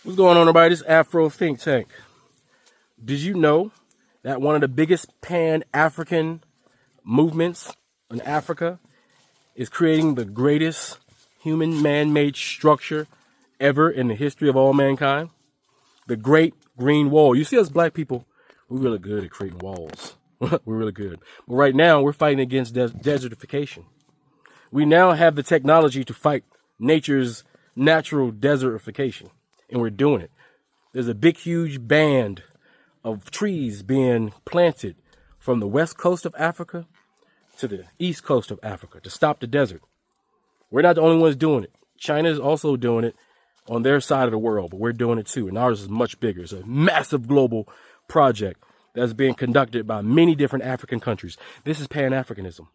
What's going on, everybody? This is Afro Think Tank. Did you know that one of the biggest Pan-African movements in Africa is creating the greatest human man-made structure ever in the history of all mankind? The Great Green Wall. You see us black people, we're really good at creating walls. We're really good. But right now, we're fighting against desertification. We now have the technology to fight nature's natural desertification. And we're doing it. There's a big, huge band of trees being planted from the west coast of Africa to the east coast of Africa to stop the desert. We're not the only ones doing it. China is also doing it on their side of the world, but we're doing it too. And ours is much bigger. It's a massive global project that's being conducted by many different African countries. This is Pan-Africanism.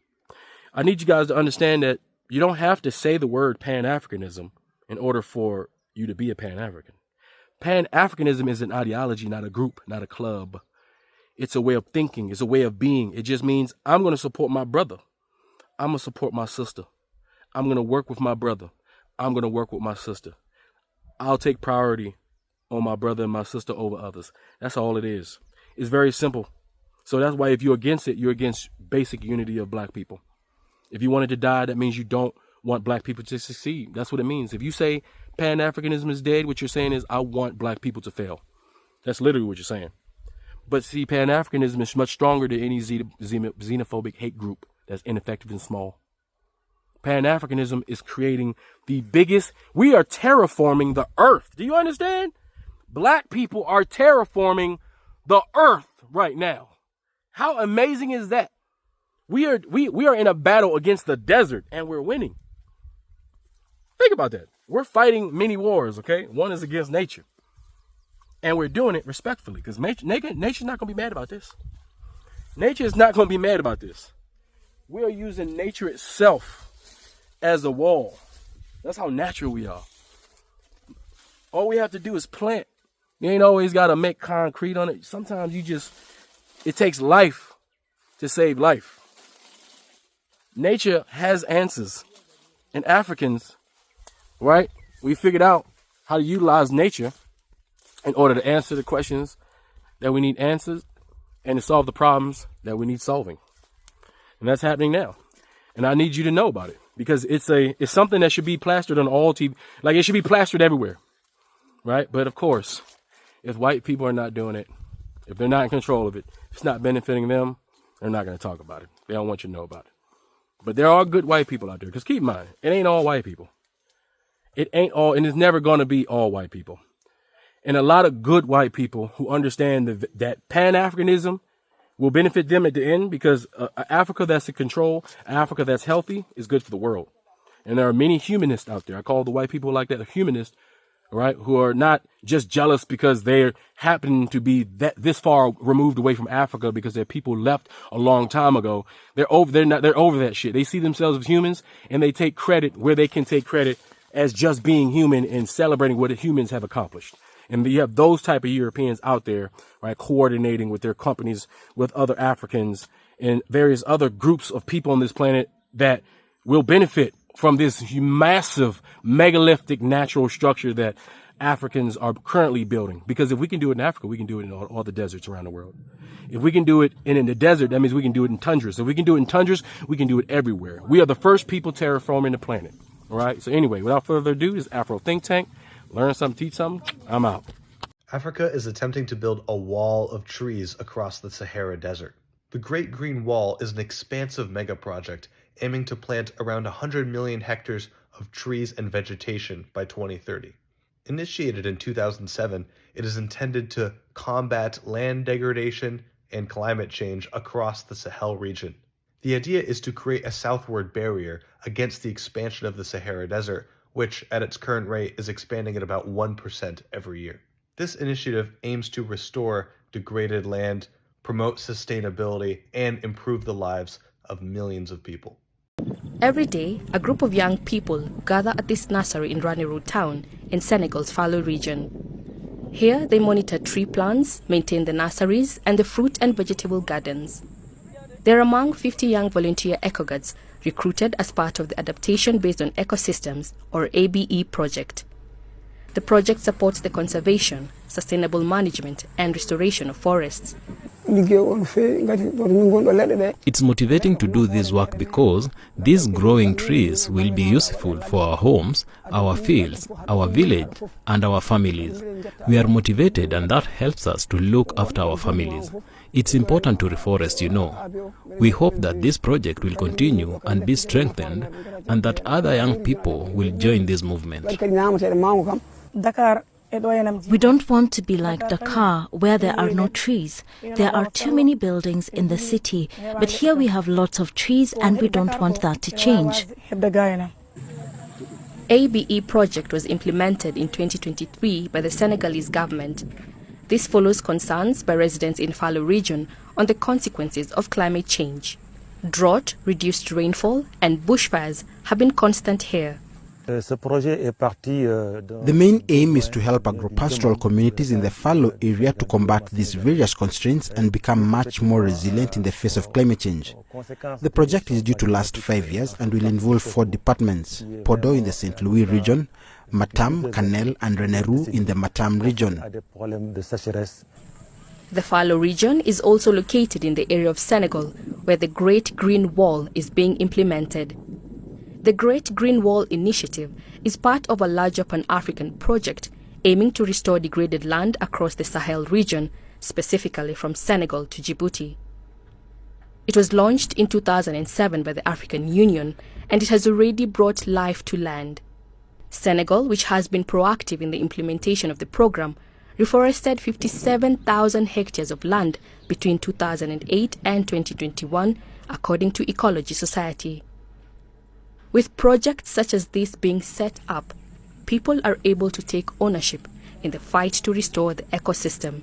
I need you guys to understand that you don't have to say the word Pan-Africanism in order for you to be a Pan-African. Pan-Africanism is an ideology, not a group, not a club. It's a way of thinking. It's a way of being. It just means I'm going to support my brother. I'm going to support my sister. I'm going to work with my brother. I'm going to work with my sister. I'll take priority on my brother and my sister over others. That's all it is. It's very simple. So that's why if you're against it, you're against basic unity of black people. If you wanted to die, that means you don't want black people to succeed. That's what it means. If you say Pan-Africanism is dead, what you're saying is I want black people to fail. That's literally what you're saying. But see, Pan-Africanism is much stronger than any xenophobic hate group that's ineffective and small. Pan-Africanism is creating the biggest. We are terraforming the earth. Do you understand? Black people are terraforming the earth right now. How amazing is that? We are in a battle against the desert and we're winning. Think about that. We're fighting many wars, okay? One is against nature. And we're doing it respectfully because nature's not going to be mad about this. Nature is not going to be mad about this. We are using nature itself as a wall. That's how natural we are. All we have to do is plant. You ain't always got to make concrete on it. Sometimes it takes life to save life. Nature has answers. And Africans, right? We figured out how to utilize nature in order to answer the questions that we need answers and to solve the problems that we need solving. And that's happening now. And I need you to know about it because it's something that should be plastered on all TV. Like it should be plastered everywhere. Right? But of course, if white people are not doing it, if they're not in control of it, if it's not benefiting them, they're not going to talk about it. They don't want you to know about it. But there are good white people out there. Because keep in mind, it ain't all white people. It ain't all, and it's never going to be all white people. And a lot of good white people who understand that Pan-Africanism will benefit them at the end because Africa that's in control, Africa that's healthy is good for the world. And there are many humanists out there. I call the white people like that a humanist, right? Who are not just jealous because they happen to be this far removed away from Africa because their people left a long time ago. They're over that shit. They see themselves as humans and they take credit where they can take credit as just being human and celebrating what humans have accomplished. And you have those type of Europeans out there, right, coordinating with their companies, with other Africans and various other groups of people on this planet that will benefit from this massive megalithic natural structure that Africans are currently building. Because if we can do it in Africa, we can do it in all the deserts around the world. If we can do it in the desert, that means we can do it in tundras. If we can do it in tundras, we can do it everywhere. We are the first people terraforming the planet. All right. So anyway, without further ado, this is Afro Think Tank. Learn something, teach something. I'm out. Africa is attempting to build a wall of trees across the Sahara Desert. The Great Green Wall is an expansive mega project aiming to plant around 100 million hectares of trees and vegetation by 2030. Initiated in 2007, it is intended to combat land degradation and climate change across the Sahel region. The idea is to create a southward barrier against the expansion of the Sahara Desert, which at its current rate is expanding at about 1% every year. This initiative aims to restore degraded land, promote sustainability, and improve the lives of millions of people. Every day, a group of young people gather at this nursery in Ranérou town in Senegal's Fallou region. Here, they monitor tree plants, maintain the nurseries, and the fruit and vegetable gardens. They're among 50 young volunteer eco-guards recruited as part of the Adaptation Based on Ecosystems, or ABE project. The project supports the conservation, sustainable management, and restoration of forests. It's motivating to do this work because these growing trees will be useful for our homes, our fields, our village, and our families. We are motivated, and that helps us to look after our families. It's important to reforest, you know. We hope that this project will continue and be strengthened, and that other young people will join this movement. We don't want to be like Dakar, where there are no trees. There are too many buildings in the city, but here we have lots of trees and we don't want that to change. ABE project was implemented in 2023 by the Senegalese government. This follows concerns by residents in Falo region on the consequences of climate change. Drought, reduced rainfall, and bushfires have been constant here. The main aim is to help agropastoral communities in the Falo area to combat these various constraints and become much more resilient in the face of climate change. The project is due to last 5 years and will involve 4 departments: Podo in the St. Louis region, Matam, Canel, and Renerou in the Matam region. The Falo region is also located in the area of Senegal, where the Great Green Wall is being implemented. The Great Green Wall initiative is part of a larger Pan-African project aiming to restore degraded land across the Sahel region, specifically from Senegal to Djibouti. It was launched in 2007 by the African Union, and it has already brought life to land. Senegal, which has been proactive in the implementation of the program, reforested 57,000 hectares of land between 2008 and 2021, according to Ecology Society. With projects such as this being set up, people are able to take ownership in the fight to restore the ecosystem.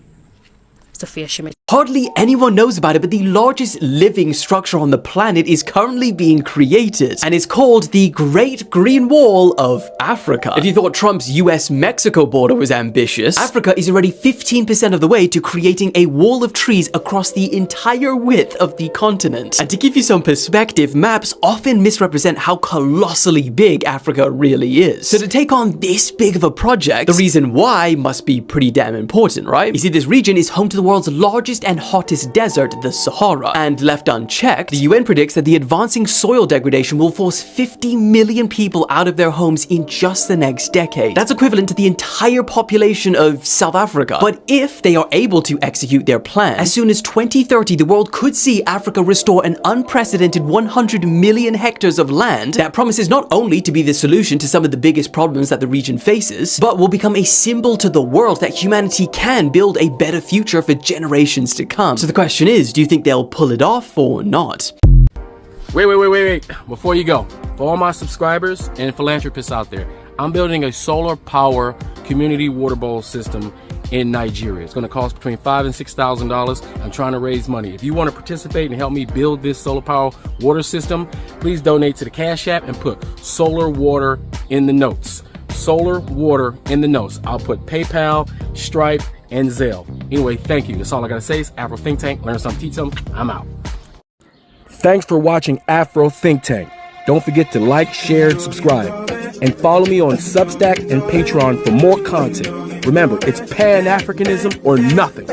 Sophia Schmidt. Hardly anyone knows about it, but the largest living structure on the planet is currently being created, and it's called the Great Green Wall of Africa. If you thought Trump's US-Mexico border was ambitious, Africa is already 15% of the way to creating a wall of trees across the entire width of the continent. And to give you some perspective, maps often misrepresent how colossally big Africa really is. So to take on this big of a project, the reason why must be pretty damn important, right? You see, this region is home to the world's largest and hottest desert, the Sahara. And left unchecked, the UN predicts that the advancing soil degradation will force 50 million people out of their homes in just the next decade. That's equivalent to the entire population of South Africa. But if they are able to execute their plan, as soon as 2030, the world could see Africa restore an unprecedented 100 million hectares of land that promises not only to be the solution to some of the biggest problems that the region faces, but will become a symbol to the world that humanity can build a better future for generations to come. So the question is, do you think they'll pull it off or not? Wait. Before you go, for all my subscribers and philanthropists out there, I'm building a solar power community water bowl system in Nigeria. It's going to cost between $5,000 and $6,000. I'm trying to raise money. If you want to participate and help me build this solar power water system, please donate to the Cash App and put solar water in the notes. Solar water in the notes. I'll put PayPal, Stripe, and Zelle. Anyway, thank you. That's all I gotta say. It's Afro Think Tank. Learn something, teach something. I'm out. Thanks for watching Afro Think Tank. Don't forget to like, share, and subscribe. And follow me on Substack and Patreon for more content. Remember, it's Pan-Africanism or nothing.